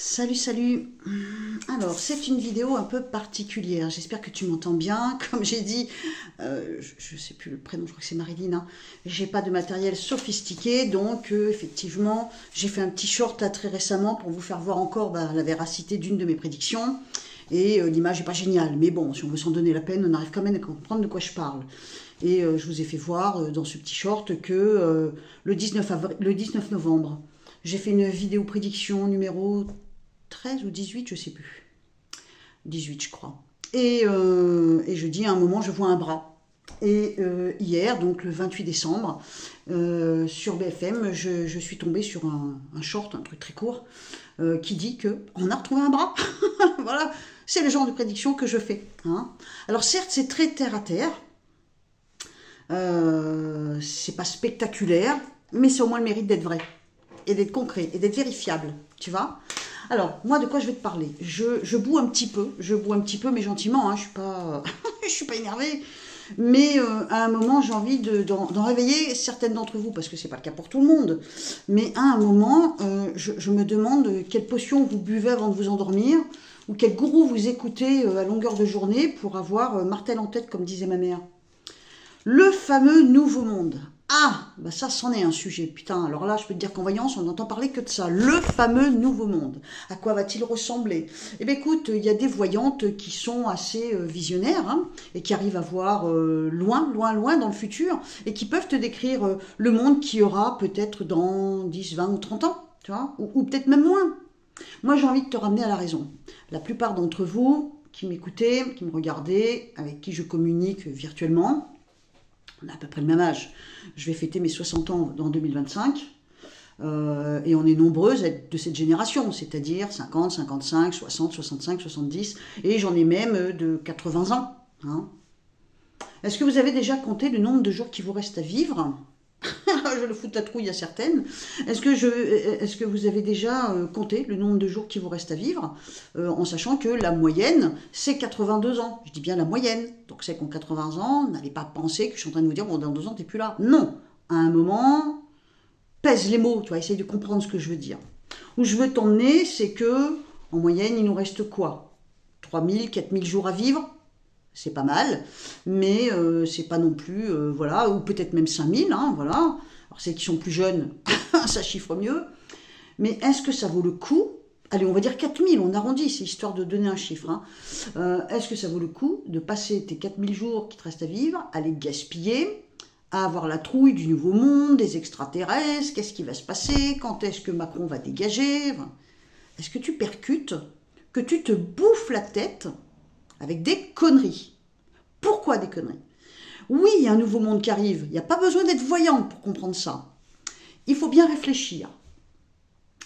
Salut, salut. Alors, c'est une vidéo un peu particulière. J'espère que tu m'entends bien. Comme j'ai dit, je ne sais plus le prénom, je crois que c'est Marilyn. Hein. J'ai pas de matériel sophistiqué, donc effectivement, j'ai fait un petit short là très récemment pour vous faire voir encore la véracité d'une de mes prédictions. Et l'image n'est pas géniale, mais bon, si on veut s'en donner la peine, on arrive quand même à comprendre de quoi je parle. Et je vous ai fait voir dans ce petit short que le 19 novembre, j'ai fait une vidéo prédiction numéro 13 ou 18, je sais plus. 18, je crois. Et je dis à un moment, je vois un bras. Et hier, donc le 28 décembre, sur BFM, je suis tombée sur un short, un truc très court, qui dit qu'on a retrouvé un bras. Voilà, c'est le genre de prédiction que je fais. Hein. Alors certes, c'est très terre à terre. C'est pas spectaculaire, mais c'est au moins le mérite d'être vrai. Et d'être concret, et d'être vérifiable, tu vois. Alors, moi, de quoi je vais te parler? Je boue un petit peu, mais gentiment, hein, je suis pas énervée. Mais à un moment, j'ai envie d'en réveiller certaines d'entre vous, parce que c'est pas le cas pour tout le monde. Mais à un moment, je me demande quelle potion vous buvez avant de vous endormir, ou quel gourou vous écoutez à longueur de journée pour avoir martel en tête, comme disait ma mère. Le fameux nouveau monde. Ah, bah ça, c'en est un sujet. Putain, alors là, je peux te dire qu'en voyance, on n'entend parler que de ça. Le fameux nouveau monde. À quoi va-t-il ressembler? Eh bien, écoute, il y a des voyantes qui sont assez visionnaires, hein, et qui arrivent à voir loin, loin, loin dans le futur, et qui peuvent te décrire le monde qu'il y aura peut-être dans 10, 20 ou 30 ans, tu vois, ou peut-être même moins. Moi, j'ai envie de te ramener à la raison. La plupart d'entre vous qui m'écoutez, qui me regardez, avec qui je communique virtuellement, on a à peu près le même âge. Je vais fêter mes 60 ans en 2025. Et on est nombreuses à être de cette génération, c'est-à-dire 50, 55, 60, 65, 70. Et j'en ai même de 80 ans. Hein. Est-ce que vous avez déjà compté le nombre de jours qui vous restent à vivre? Je le fous de la trouille à certaines. Est-ce que vous avez déjà compté le nombre de jours qui vous restent à vivre, en sachant que la moyenne, c'est 82 ans. Je dis bien la moyenne. Donc c'est qu'en 80 ans, n'allez pas penser que je suis en train de vous dire, bon, dans 2 ans, t'es plus là. Non. À un moment, pèse les mots, tu vois, essaye de comprendre ce que je veux dire. Où je veux t'emmener, c'est que, en moyenne, il nous reste quoi? 3000, 4000 jours à vivre? C'est pas mal, mais c'est pas non plus, voilà, ou peut-être même 5000, hein, voilà. Alors celles qui sont plus jeunes, ça chiffre mieux. Mais est-ce que ça vaut le coup? Allez, on va dire 4000, on arrondit, c'est histoire de donner un chiffre. Hein. Est-ce que ça vaut le coup de passer tes 4000 jours qui te restent à vivre, à les gaspiller, à avoir la trouille du nouveau monde, des extraterrestres, qu'est-ce qui va se passer, quand est-ce que Macron va dégager? Est-ce que tu percutes, que tu te bouffes la tête avec des conneries? Pourquoi des conneries? Oui, il y a un nouveau monde qui arrive. Il n'y a pas besoin d'être voyante pour comprendre ça. Il faut bien réfléchir.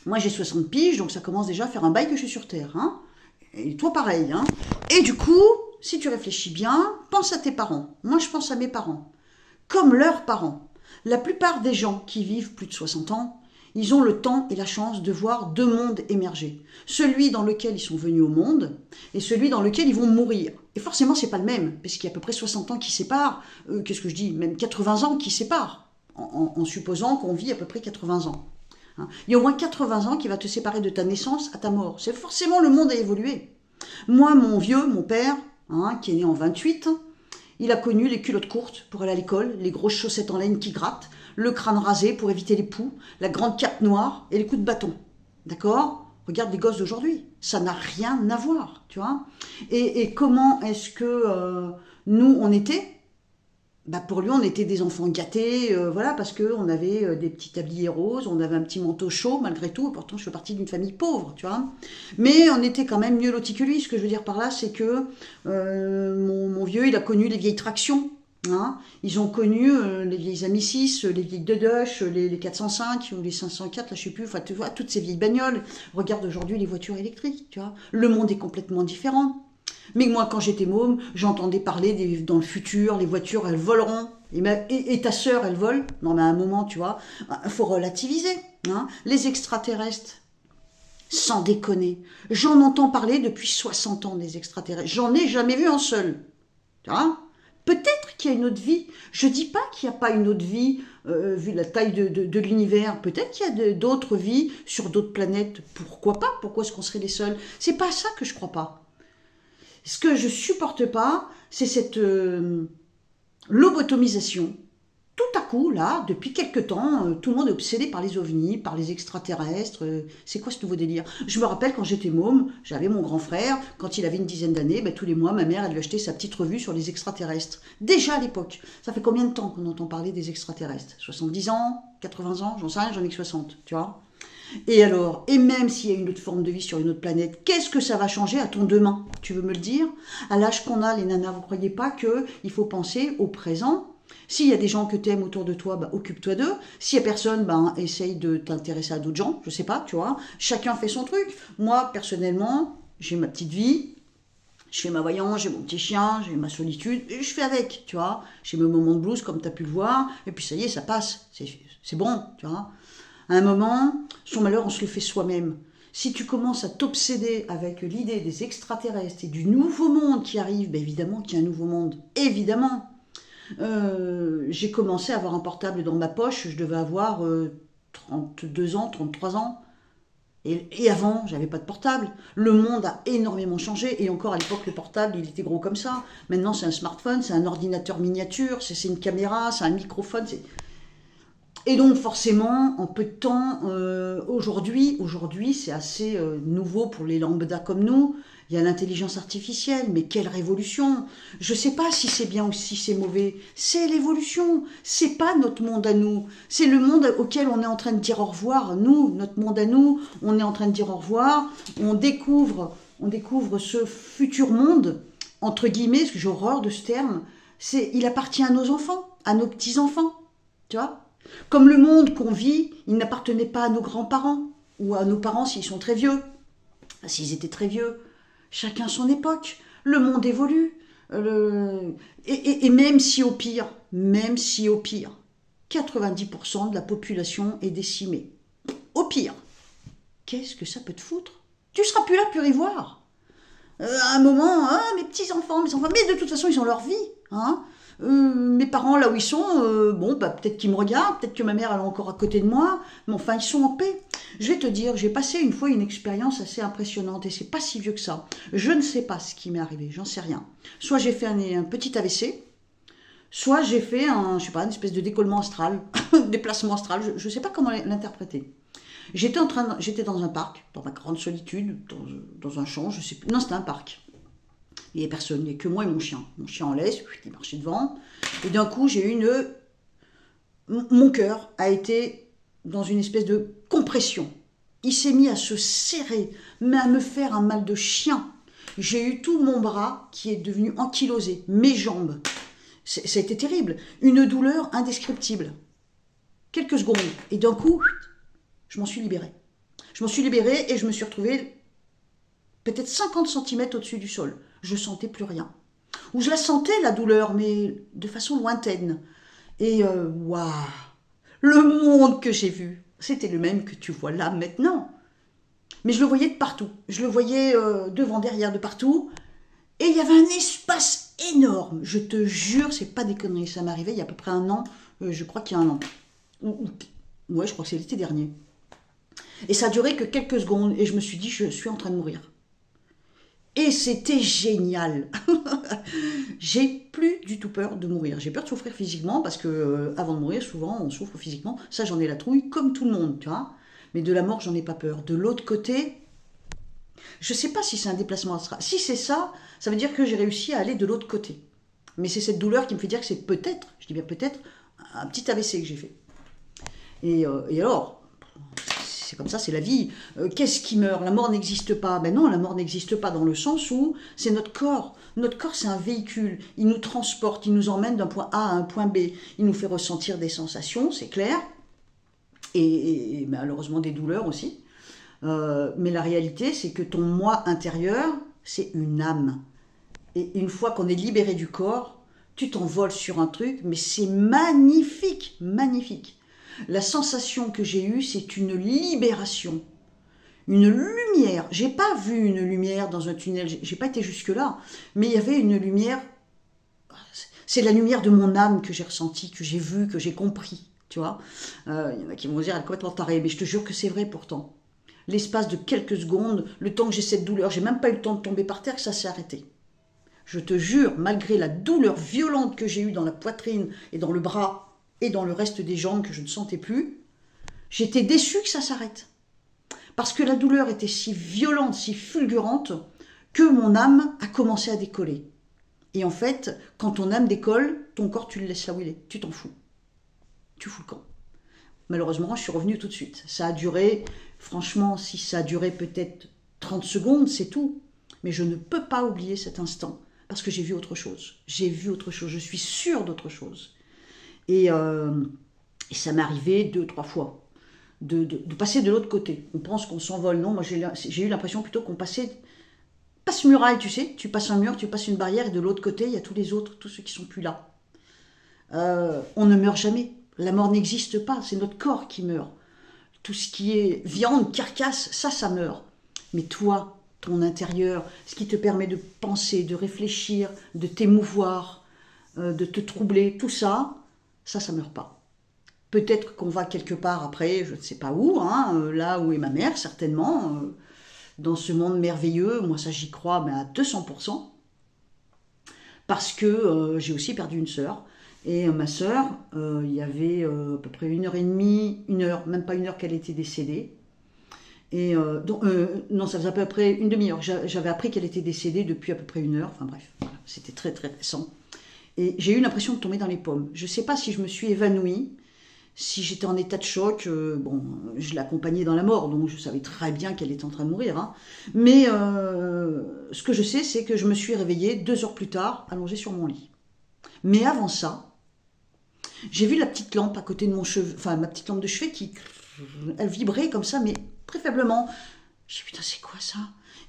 Moi, j'ai 60 piges, donc ça commence déjà à faire un bail que je suis sur Terre. Hein, et toi, pareil. Hein. Et du coup, si tu réfléchis bien, pense à tes parents. Moi, je pense à mes parents. Comme leurs parents. La plupart des gens qui vivent plus de 60 ans, ils ont le temps et la chance de voir 2 mondes émerger. Celui dans lequel ils sont venus au monde et celui dans lequel ils vont mourir. Et forcément, c'est pas le même, parce qu'il y a à peu près 60 ans qui séparent, qu'est-ce que je dis, même 80 ans qui séparent, en supposant qu'on vit à peu près 80 ans. Hein. Il y a au moins 80 ans qui va te séparer de ta naissance à ta mort. C'est forcément le monde a évolué. Moi, mon vieux, mon père, hein, qui est né en 28, il a connu les culottes courtes pour aller à l'école, les grosses chaussettes en laine qui grattent, le crâne rasé pour éviter les poux, la grande cape noire et les coups de bâton. D'accord? Regarde les gosses d'aujourd'hui. Ça n'a rien à voir, tu vois. Et comment est-ce que nous, on était? Bah pour lui, on était des enfants gâtés, voilà, parce qu'on avait des petits tabliers roses, on avait un petit manteau chaud, malgré tout, et pourtant je fais partie d'une famille pauvre, tu vois. Mais on était quand même mieux lotis que lui. Ce que je veux dire par là, c'est que mon vieux, il a connu les vieilles tractions. Hein. Ils ont connu les vieilles Ami 6, les vieilles Dedoche, les 405 ou les 504, là je sais plus, enfin tu vois, toutes ces vieilles bagnoles. Regarde aujourd'hui les voitures électriques, tu vois. Le monde est complètement différent. Mais moi, quand j'étais môme, j'entendais parler dans le futur, les voitures, elles voleront. Et ta sœur, elle vole. Non, mais à un moment, tu vois, il faut relativiser. Hein. Les extraterrestres, sans déconner. J'en entends parler depuis 60 ans, des extraterrestres. J'en ai jamais vu un seul. Tu vois? Peut-être qu'il y a une autre vie. Je dis pas qu'il n'y a pas une autre vie, vu la taille de l'univers. Peut-être qu'il y a d'autres vies sur d'autres planètes. Pourquoi pas? Pourquoi est-ce qu'on serait les seuls? C'est pas ça que je crois pas. Ce que je supporte pas, c'est cette lobotomisation. Tout à coup, là, depuis quelque temps, tout le monde est obsédé par les ovnis, par les extraterrestres. C'est quoi ce nouveau délire? Je me rappelle quand j'étais môme, j'avais mon grand frère, quand il avait une dizaine d'années, ben, tous les mois, ma mère, elle lui achetait sa petite revue sur les extraterrestres. Déjà à l'époque. Ça fait combien de temps qu'on entend parler des extraterrestres? 70 ans? 80 ans? J'en sais rien, j'en ai que 60, tu vois. Et alors, et même s'il y a une autre forme de vie sur une autre planète, qu'est-ce que ça va changer à ton demain? Tu veux me le dire? À l'âge qu'on a, les nanas, vous croyez pas qu'il faut penser au présent? S'il y a des gens que tu aimes autour de toi, bah, occupe-toi d'eux. S'il n'y a personne, bah, essaye de t'intéresser à d'autres gens. Je sais pas, tu vois. Chacun fait son truc. Moi, personnellement, j'ai ma petite vie. Je fais ma voyance, j'ai mon petit chien, j'ai ma solitude. Et je fais avec, tu vois. J'ai mes moments de blues, comme tu as pu le voir. Et puis ça y est, ça passe. C'est bon, tu vois. À un moment, son malheur, on se le fait soi-même. Si tu commences à t'obséder avec l'idée des extraterrestres et du nouveau monde qui arrive, bah, évidemment qu'il y a un nouveau monde. Évidemment. J'ai commencé à avoir un portable dans ma poche, je devais avoir 32 ans, 33 ans. Et avant, j'avais pas de portable. Le monde a énormément changé. Et encore à l'époque, le portable, il était gros comme ça. Maintenant, c'est un smartphone, c'est un ordinateur miniature, c'est une caméra, c'est un microphone. Et donc, forcément, en peu de temps, aujourd'hui, c'est assez nouveau pour les lambda comme nous. Il y a l'intelligence artificielle, mais quelle révolution! Je ne sais pas si c'est bien ou si c'est mauvais. C'est l'évolution. C'est pas notre monde à nous. C'est le monde auquel on est en train de dire au revoir. Nous, notre monde à nous, on est en train de dire au revoir. On découvre ce futur monde, entre guillemets, parce que j'ai horreur de ce terme. Il appartient à nos enfants, à nos petits-enfants. Tu vois? Comme le monde qu'on vit, il n'appartenait pas à nos grands-parents, ou à nos parents s'ils sont très vieux. S'ils étaient très vieux. Chacun son époque. Le monde évolue. Et même si au pire, 90% de la population est décimée. Au pire, qu'est-ce que ça peut te foutre? Tu seras plus là, plus y voir. À un moment, mes petits-enfants, mais de toute façon, ils ont leur vie. Hein. Mes parents, là où ils sont, peut-être qu'ils me regardent, peut-être que ma mère, elle est encore à côté de moi, mais enfin, ils sont en paix. Je vais te dire, j'ai passé une fois une expérience assez impressionnante, et c'est pas si vieux que ça. Je ne sais pas ce qui m'est arrivé, j'en sais rien. Soit j'ai fait un petit AVC, soit j'ai fait une espèce de décollement astral, déplacement astral, je ne sais pas comment l'interpréter. J'étais dans un parc, dans ma grande solitude, dans un champ, je sais plus. Non, c'était un parc. Il n'y avait personne, il n'y avait que moi et mon chien. Mon chien en laisse, il marchait devant. Et d'un coup, j'ai eu mon cœur a été dans une espèce de compression. Il s'est mis à se serrer, mais à me faire un mal de chien. J'ai eu tout mon bras qui est devenu ankylosé, mes jambes. Ça a été terrible. Une douleur indescriptible. Quelques secondes. Et d'un coup, je m'en suis libérée. Je m'en suis libérée et je me suis retrouvée peut-être 50 cm au-dessus du sol. Je sentais plus rien. Ou je la sentais, la douleur, mais de façon lointaine. Et waouh, le monde que j'ai vu, c'était le même que tu vois là maintenant. Mais je le voyais de partout. Je le voyais devant, derrière, de partout. Et il y avait un espace énorme. Je te jure, c'est pas des conneries. Ça m'est arrivé il y a à peu près un an. Je crois qu'il y a un an. Ouais, je crois que c'est l'été dernier. Et ça a duré que quelques secondes. Et je me suis dit, je suis en train de mourir. Et c'était génial. J'ai plus du tout peur de mourir. J'ai peur de souffrir physiquement parce que avant de mourir, souvent, on souffre physiquement. Ça, j'en ai la trouille, comme tout le monde, tu vois. Mais de la mort, j'en ai pas peur. De l'autre côté, je sais pas si c'est un déplacement astral. Si c'est ça, ça veut dire que j'ai réussi à aller de l'autre côté. Mais c'est cette douleur qui me fait dire que c'est peut-être, je dis bien peut-être, un petit AVC que j'ai fait. Et alors, c'est comme ça, c'est la vie. Qu'est-ce qui meurt? La mort n'existe pas. Ben non, la mort n'existe pas dans le sens où c'est notre corps. Notre corps, c'est un véhicule. Il nous transporte, il nous emmène d'un point A à un point B. Il nous fait ressentir des sensations, c'est clair. Et malheureusement des douleurs aussi. Mais la réalité, c'est que ton moi intérieur, c'est une âme. Et une fois qu'on est libéré du corps, tu t'envoles sur un truc, mais c'est magnifique, magnifique. La sensation que j'ai eue, c'est une libération, une lumière. J'ai pas vu une lumière dans un tunnel, j'ai pas été jusque là, mais il y avait une lumière. C'est la lumière de mon âme que j'ai ressentie, que j'ai vue, que j'ai compris. Tu vois, il y en a qui vont dire, elle est complètement tarée, mais je te jure que c'est vrai pourtant. L'espace de quelques secondes, le temps que j'ai cette douleur, j'ai même pas eu le temps de tomber par terre, que ça s'est arrêté. Je te jure, malgré la douleur violente que j'ai eue dans la poitrine et dans le bras et dans le reste des jambes que je ne sentais plus, j'étais déçue que ça s'arrête. Parce que la douleur était si violente, si fulgurante, que mon âme a commencé à décoller. Et en fait, quand ton âme décolle, ton corps, tu le laisses là où il est. Tu t'en fous. Tu fous le camp. Malheureusement, je suis revenue tout de suite. Ça a duré, franchement, si ça a duré peut-être 30 secondes, c'est tout. Mais je ne peux pas oublier cet instant, parce que j'ai vu autre chose. J'ai vu autre chose, je suis sûre d'autre chose. Et ça m'est arrivé 2-3 fois, de passer de l'autre côté. On pense qu'on s'envole, non, moi j'ai eu l'impression plutôt qu'on passait... Passe muraille, tu sais, tu passes un mur, tu passes une barrière, et de l'autre côté, il y a tous les autres, tous ceux qui sont plus là. On ne meurt jamais. La mort n'existe pas, c'est notre corps qui meurt. Tout ce qui est viande, carcasse, ça meurt. Mais toi, ton intérieur, ce qui te permet de penser, de réfléchir, de t'émouvoir, de te troubler, tout ça, ça meurt pas. Peut-être qu'on va quelque part après, je ne sais pas où, hein, là où est ma mère, certainement, dans ce monde merveilleux, moi ça j'y crois mais à 200%, parce que j'ai aussi perdu une sœur. Et ma sœur, il y avait à peu près 1h30, 1 heure, même pas 1 heure qu'elle était décédée. Et non, ça faisait à peu près une demi-heure. J'avais appris qu'elle était décédée depuis à peu près 1 heure. Enfin bref, voilà, c'était très très récent. Et j'ai eu l'impression de tomber dans les pommes. Je ne sais pas si je me suis évanouie, si j'étais en état de choc. Bon, je l'accompagnais dans la mort, donc je savais très bien qu'elle était en train de mourir. Hein. Mais ce que je sais, c'est que je me suis réveillée 2 heures plus tard, allongée sur mon lit. Mais avant ça, j'ai vu la petite lampe à côté de mon cheveu, enfin ma petite lampe de chevet qui, elle vibrait comme ça, mais très faiblement. Je me suis dit, putain, c'est quoi ça?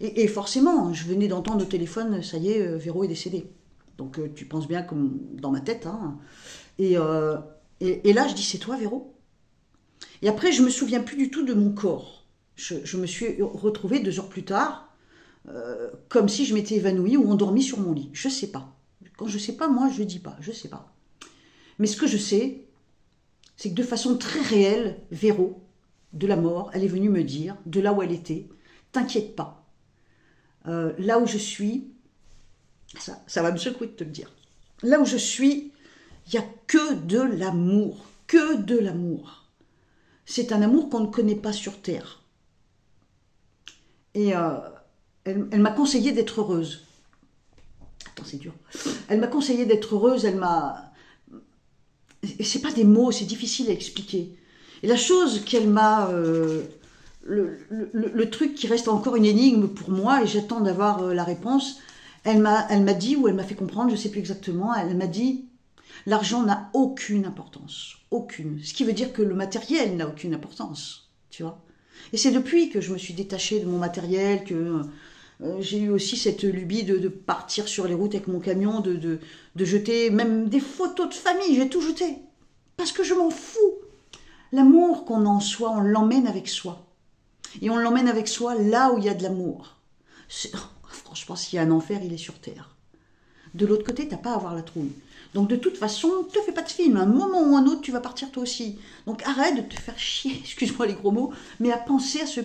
Et forcément, je venais d'entendre au téléphone, ça y est, Véro est décédé. Donc tu penses bien comme dans ma tête. Hein. Et là, je dis, c'est toi, Véro? Et après, je me souviens plus du tout de mon corps. Je me suis retrouvée 2 heures plus tard, comme si je m'étais évanouie ou endormie sur mon lit. Je sais pas. Quand je sais pas, moi, je dis pas. Je sais pas. Mais ce que je sais, c'est que de façon très réelle, Véro, de la mort, elle est venue me dire, de là où elle était, t'inquiète pas. Là où je suis, ça va me secouer de te le dire. Là où je suis, il n'y a que de l'amour. Que de l'amour. C'est un amour qu'on ne connaît pas sur Terre. Et elle m'a conseillé d'être heureuse. Attends, c'est dur. Elle m'a conseillé d'être heureuse, elle m'a... C'est pas des mots, c'est difficile à expliquer. Et la chose qu'elle m'a... le truc qui reste encore une énigme pour moi, et j'attends d'avoir la réponse, elle m'a dit, ou elle m'a fait comprendre, je ne sais plus exactement, elle m'a dit, l'argent n'a aucune importance. Aucune. Ce qui veut dire que le matériel n'a aucune importance. Tu vois. Et c'est depuis que je me suis détachée de mon matériel, que... j'ai eu aussi cette lubie de partir sur les routes avec mon camion, de jeter même des photos de famille, j'ai tout jeté. Parce que je m'en fous. L'amour qu'on a en soi, on l'emmène avec soi. Et on l'emmène avec soi là où il y a de l'amour. Franchement, s'il y a un enfer, il est sur Terre. De l'autre côté, t'as pas à avoir la trouille. Donc de toute façon, ne te fais pas de film. À un moment ou un autre, tu vas partir toi aussi. Donc arrête de te faire chier, excuse-moi les gros mots, mais à penser à ce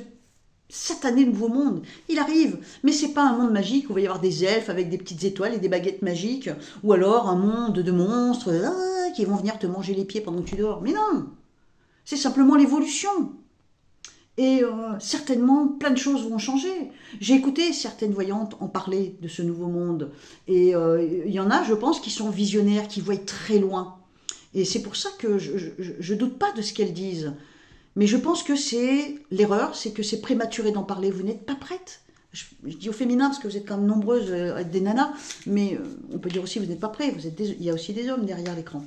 satané nouveau monde. Il arrive, mais c'est pas un monde magique où il va y avoir des elfes avec des petites étoiles et des baguettes magiques, ou alors un monde de monstres qui vont venir te manger les pieds pendant que tu dors. Mais non, c'est simplement l'évolution. Et certainement, plein de choses vont changer. J'ai écouté certaines voyantes en parler de ce nouveau monde. Et il y en a, je pense, qui sont visionnaires, qui voient très loin. Et c'est pour ça que je doute pas de ce qu'elles disent. Mais je pense que c'est l'erreur, c'est que c'est prématuré d'en parler. Vous n'êtes pas prête. Je dis au féminin parce que vous êtes quand même nombreuses à être des nanas, mais on peut dire aussi que vous n'êtes pas prêts. Il y a aussi des hommes derrière l'écran.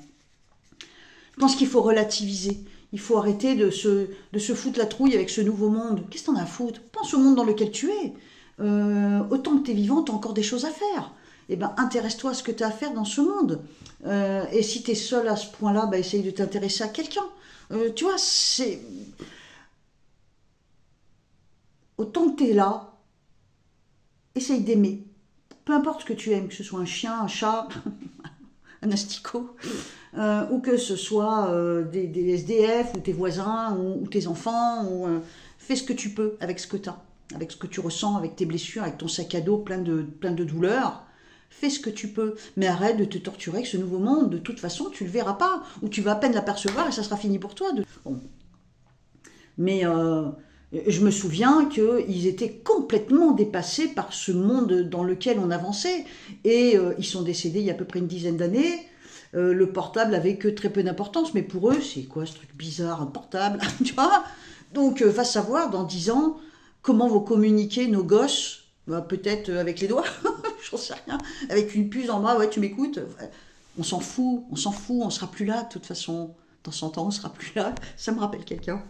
Je pense qu'il faut relativiser. Il faut arrêter de se foutre la trouille avec ce nouveau monde. Qu'est-ce que t'en as à foutre? Pense au monde dans lequel tu es. Autant que tu es vivant, tu as encore des choses à faire. Eh ben, intéresse-toi à ce que tu as à faire dans ce monde. Et si tu es seul à ce point-là, bah, essaye de t'intéresser à quelqu'un. Tu vois, c'est... Autant que tu es là, essaye d'aimer. Peu importe ce que tu aimes, que ce soit un chien, un chat, un asticot, ou que ce soit des SDF, ou tes voisins, ou tes enfants, fais ce que tu peux avec ce que tu as, avec ce que tu ressens, avec tes blessures, avec ton sac à dos plein de douleurs. Fais ce que tu peux, mais arrête de te torturer avec ce nouveau monde. De toute façon, tu le verras pas, ou tu vas à peine l'apercevoir et ça sera fini pour toi. Bon. Mais je me souviens qu'ils étaient complètement dépassés par ce monde dans lequel on avançait. Et ils sont décédés il y a à peu près une dizaine d'années. Le portable avait que très peu d'importance, mais pour eux, c'est quoi ce truc bizarre, un portable, tu vois? Donc, va savoir dans 10 ans comment vont communiquer nos gosses, bah, peut-être avec les doigts, j'en sais rien, avec une puce en bas, ouais, tu m'écoutes? On s'en fout, on sera plus là de toute façon. Dans 100 ans, on sera plus là. Ça me rappelle quelqu'un.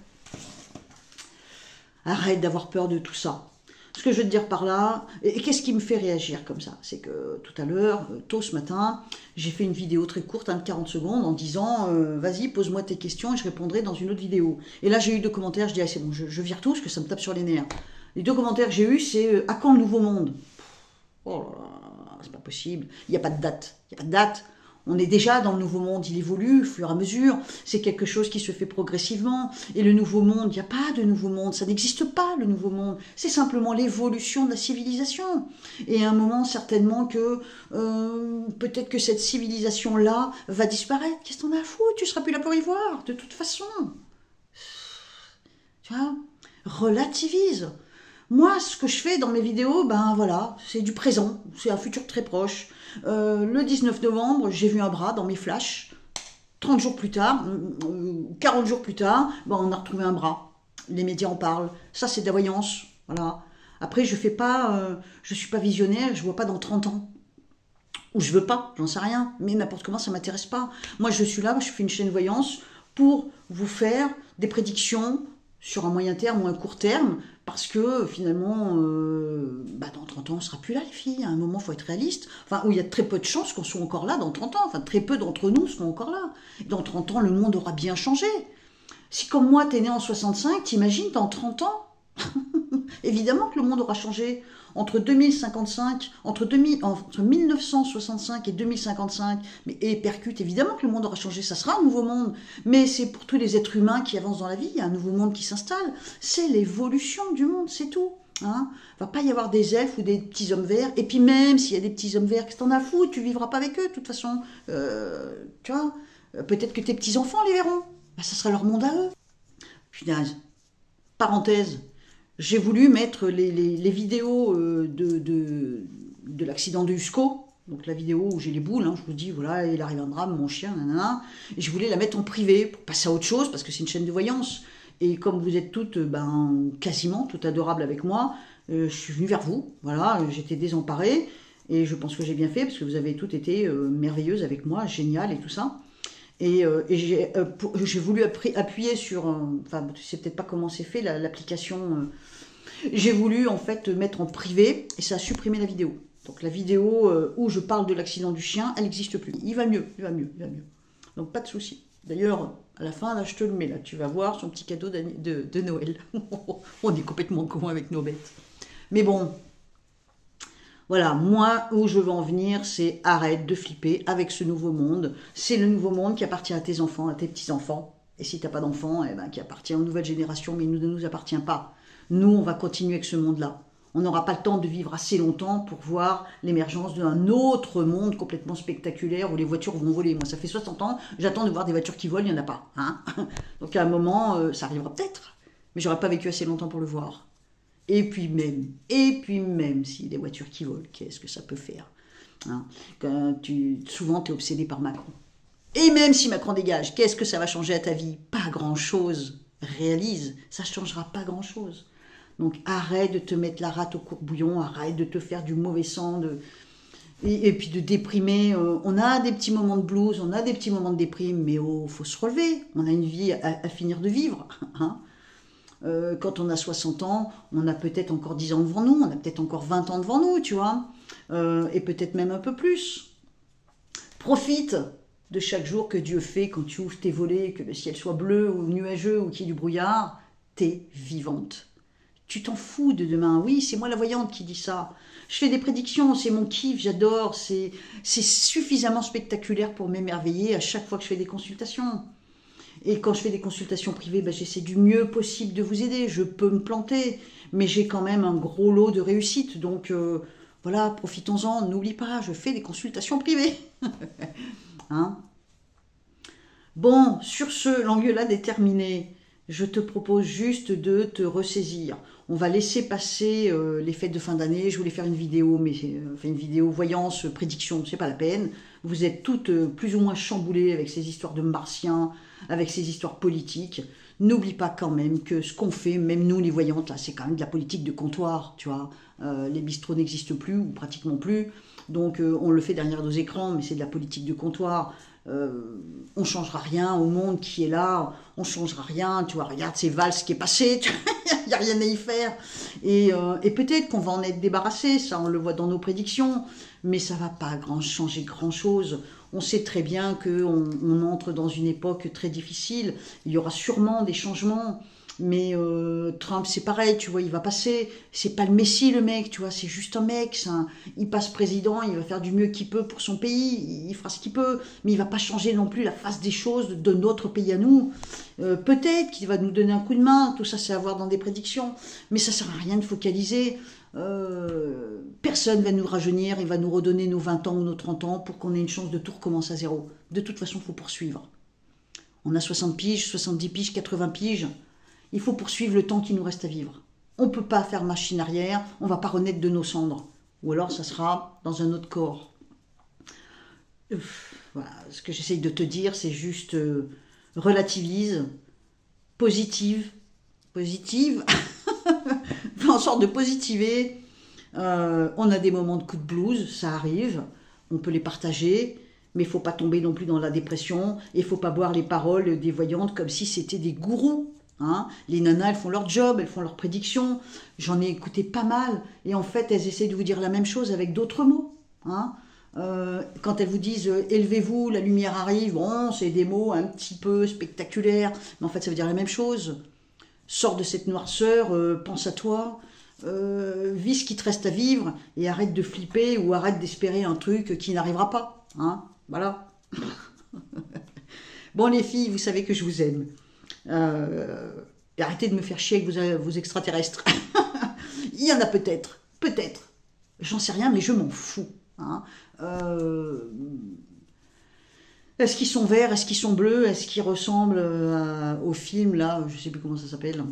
Arrête d'avoir peur de tout ça. Ce que je veux te dire par là, et qu'est-ce qui me fait réagir comme ça? C'est que tout à l'heure, tôt ce matin, j'ai fait une vidéo très courte, de 40 secondes, en disant vas-y, pose-moi tes questions et je répondrai dans une autre vidéo. Et là, j'ai eu 2 commentaires, je dis ah, c'est bon, je vire tout parce que ça me tape sur les nerfs. Les 2 commentaires que j'ai eus, c'est à quand le nouveau monde? Oh là là, c'est pas possible. Il n'y a pas de date. Il n'y a pas de date. On est déjà dans le nouveau monde, il évolue au fur et à mesure, c'est quelque chose qui se fait progressivement. Et le nouveau monde, il n'y a pas de nouveau monde, ça n'existe pas le nouveau monde. C'est simplement l'évolution de la civilisation. Et à un moment, certainement que peut-être que cette civilisation-là va disparaître. Qu'est-ce que t'en as à foutre? Tu ne seras plus là pour y voir, de toute façon. Tu vois? Relativise. Moi, ce que je fais dans mes vidéos, ben voilà, c'est du présent, c'est un futur très proche. Le 19 novembre, j'ai vu un bras dans mes flashs. 30 jours plus tard, 40 jours plus tard, ben on a retrouvé un bras. Les médias en parlent. Ça, c'est de la voyance. Voilà. Après, je suis pas visionnaire, je vois pas dans 30 ans. Ou je veux pas, j'en sais rien. Mais n'importe comment, ça m'intéresse pas. Moi, je suis là, je fais une chaîne voyance pour vous faire des prédictions sur un moyen terme ou un court terme, parce que finalement, dans 30 ans, on ne sera plus là, les filles. À un moment, il faut être réaliste. Enfin, où il y a très peu de chances qu'on soit encore là dans 30 ans. Enfin, très peu d'entre nous seront encore là. Dans 30 ans, le monde aura bien changé. Si, comme moi, tu es né en 65, t'imagines dans 30 ans? Évidemment que le monde aura changé. Entre 2055, entre 1965 et 2055, et percute, évidemment que le monde aura changé, ça sera un nouveau monde. Mais c'est pour tous les êtres humains qui avancent dans la vie, il y a un nouveau monde qui s'installe. C'est l'évolution du monde, c'est tout. Hein, va pas y avoir des elfes ou des petits hommes verts. Et puis même s'il y a des petits hommes verts, qu'est-ce que t'en as à foutre? Tu vivras pas avec eux, de toute façon. Tu vois, peut-être que tes petits-enfants les verront. Ben, ça sera leur monde à eux. Punaise. Parenthèse. J'ai voulu mettre les vidéos de l'accident de Usco, donc la vidéo où j'ai les boules, hein, je vous dis, voilà, il arrive un drame, mon chien, nanana, et je voulais la mettre en privé pour passer à autre chose, parce que c'est une chaîne de voyance. Et comme vous êtes toutes quasiment toutes adorables avec moi, je suis venue vers vous, voilà, j'étais désemparée, et je pense que j'ai bien fait, parce que vous avez toutes été merveilleuses avec moi, géniales et tout ça. Et j'ai voulu appuyer sur, enfin, je sais peut-être pas comment c'est fait, l'application. J'ai voulu en fait mettre en privé et ça a supprimé la vidéo. Donc la vidéo où je parle de l'accident du chien, elle n'existe plus. Il va mieux. Donc pas de souci. D'ailleurs, à la fin, là, je te le mets, là, tu vas voir son petit cadeau de Noël. On est complètement con avec nos bêtes. Mais bon. Voilà, moi, où je veux en venir, c'est arrête de flipper avec ce nouveau monde. C'est le nouveau monde qui appartient à tes enfants, à tes petits-enfants. Et si tu n'as pas d'enfants, qui appartient aux nouvelles générations, mais il ne nous appartient pas. Nous, on va continuer avec ce monde-là. On n'aura pas le temps de vivre assez longtemps pour voir l'émergence d'un autre monde complètement spectaculaire où les voitures vont voler. Moi, ça fait 60 ans, j'attends de voir des voitures qui volent, il n'y en a pas. Hein. Donc à un moment, ça arrivera peut-être. Mais j'aurais pas vécu assez longtemps pour le voir. Et puis même, si les voitures qui volent, qu'est-ce que ça peut faire, hein? Souvent, tu es obsédé par Macron. Et même si Macron dégage, qu'est-ce que ça va changer à ta vie? Pas grand-chose. Réalise, ça ne changera pas grand-chose. Donc arrête de te mettre la rate au courbouillon, arrête de te faire du mauvais sang, et puis de déprimer. On a des petits moments de blues, on a des petits moments de déprime, mais faut se relever. On a une vie à finir de vivre, hein. Quand on a 60 ans, on a peut-être encore 10 ans devant nous, on a peut-être encore 20 ans devant nous, tu vois, et peut-être même un peu plus. Profite de chaque jour que Dieu fait quand tu ouvres tes volets, que le ciel soit bleu ou nuageux ou qu'il y ait du brouillard, t'es vivante. Tu t'en fous de demain. Oui, c'est moi la voyante qui dit ça. Je fais des prédictions, c'est mon kiff, j'adore. C'est suffisamment spectaculaire pour m'émerveiller à chaque fois que je fais des consultations. Et quand je fais des consultations privées, ben, j'essaie du mieux possible de vous aider. Je peux me planter, mais j'ai quand même un gros lot de réussite. Donc voilà, profitons-en. N'oublie pas, je fais des consultations privées. Hein? Bon, sur ce, l'engueulade est terminée. Je te propose juste de te ressaisir. On va laisser passer les fêtes de fin d'année. Je voulais faire une vidéo, mais une vidéo voyance, prédiction, c'est pas la peine. Vous êtes toutes plus ou moins chamboulées avec ces histoires de martiens, avec ces histoires politiques. N'oublie pas quand même que ce qu'on fait, même nous les voyantes, là, c'est quand même de la politique de comptoir, tu vois. Les bistrots n'existent plus, ou pratiquement plus. Donc on le fait derrière nos écrans, mais c'est de la politique de comptoir. On ne changera rien au monde qui est là, on ne changera rien, tu vois, regarde ces valses qui est passé, il n'y a rien à y faire. Et peut-être qu'on va en être débarrassé, ça on le voit dans nos prédictions, mais ça ne va pas changer grand-chose. On sait très bien qu'on entre dans une époque très difficile, il y aura sûrement des changements. Mais Trump, c'est pareil, tu vois, il va passer. C'est pas le Messie, le mec, tu vois, c'est juste un mec. Il passe président, il va faire du mieux qu'il peut pour son pays, il fera ce qu'il peut, mais il va pas changer non plus la face des choses de notre pays à nous. Peut-être qu'il va nous donner un coup de main, tout ça c'est à voir dans des prédictions, mais ça sert à rien de focaliser. Personne va nous rajeunir, il va nous redonner nos 20 ans ou nos 30 ans pour qu'on ait une chance de tout recommencer à zéro. De toute façon, il faut poursuivre. On a 60 piges, 70 piges, 80 piges. Il faut poursuivre le temps qui nous reste à vivre. On ne peut pas faire machine arrière, on ne va pas renaître de nos cendres. Ou alors ça sera dans un autre corps. Voilà, ce que j'essaye de te dire, c'est juste relativise, positive, fais en sorte de positiver. On a des moments de coup de blues, ça arrive, on peut les partager, mais il ne faut pas tomber non plus dans la dépression, et il ne faut pas boire les paroles des voyantes comme si c'était des gourous. Hein, les nanas, elles font leur job, elles font leurs prédictions. J'en ai écouté pas mal. Et en fait, elles essaient de vous dire la même chose avec d'autres mots. Hein. Quand elles vous disent « élevez-vous, la lumière arrive », bon, c'est des mots un petit peu spectaculaires. Mais en fait, ça veut dire la même chose. Sors de cette noirceur, pense à toi, vis ce qui te reste à vivre et arrête de flipper ou arrête d'espérer un truc qui n'arrivera pas. Hein. Voilà. Bon, les filles, vous savez que je vous aime. Arrêtez de me faire chier avec vos extraterrestres. Il y en a peut-être, j'en sais rien, mais je m'en fous. Hein. Est-ce qu'ils sont verts, est-ce qu'ils sont bleus, est-ce qu'ils ressemblent au film là, je sais plus comment ça s'appelle,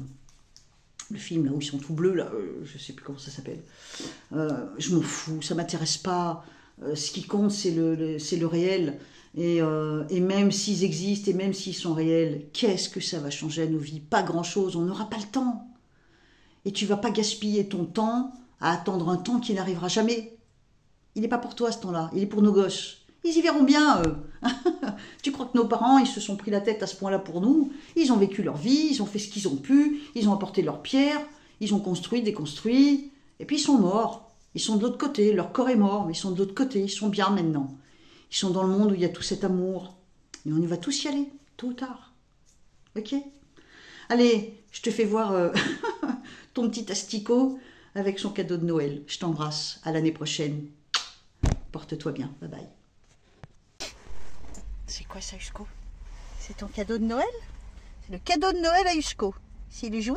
le film là où ils sont tout bleus là, je sais plus comment ça s'appelle. Je m'en fous, ça m'intéresse pas. Ce qui compte c'est le réel. Et même s'ils existent et même s'ils sont réels, qu'est-ce que ça va changer à nos vies? Pas grand-chose, on n'aura pas le temps. Et tu vas pas gaspiller ton temps à attendre un temps qui n'arrivera jamais. Il n'est pas pour toi ce temps-là, il est pour nos gosses. Ils y verront bien, eux. Tu crois que nos parents, ils se sont pris la tête à ce point-là pour nous? Ils ont vécu leur vie, ils ont fait ce qu'ils ont pu, ils ont apporté leurs pierres, ils ont construit, déconstruit, et puis ils sont morts. Ils sont de l'autre côté, leur corps est mort, mais ils sont de l'autre côté, ils sont bien maintenant. Ils sont dans le monde où il y a tout cet amour. Et on y va tous y aller, tôt ou tard. Ok? Allez, je te fais voir ton petit asticot avec son cadeau de Noël. Je t'embrasse. À l'année prochaine. Porte-toi bien. Bye bye. C'est quoi ça, Yushko? C'est ton cadeau de Noël? C'est le cadeau de Noël à Yushko. C'est le jouet?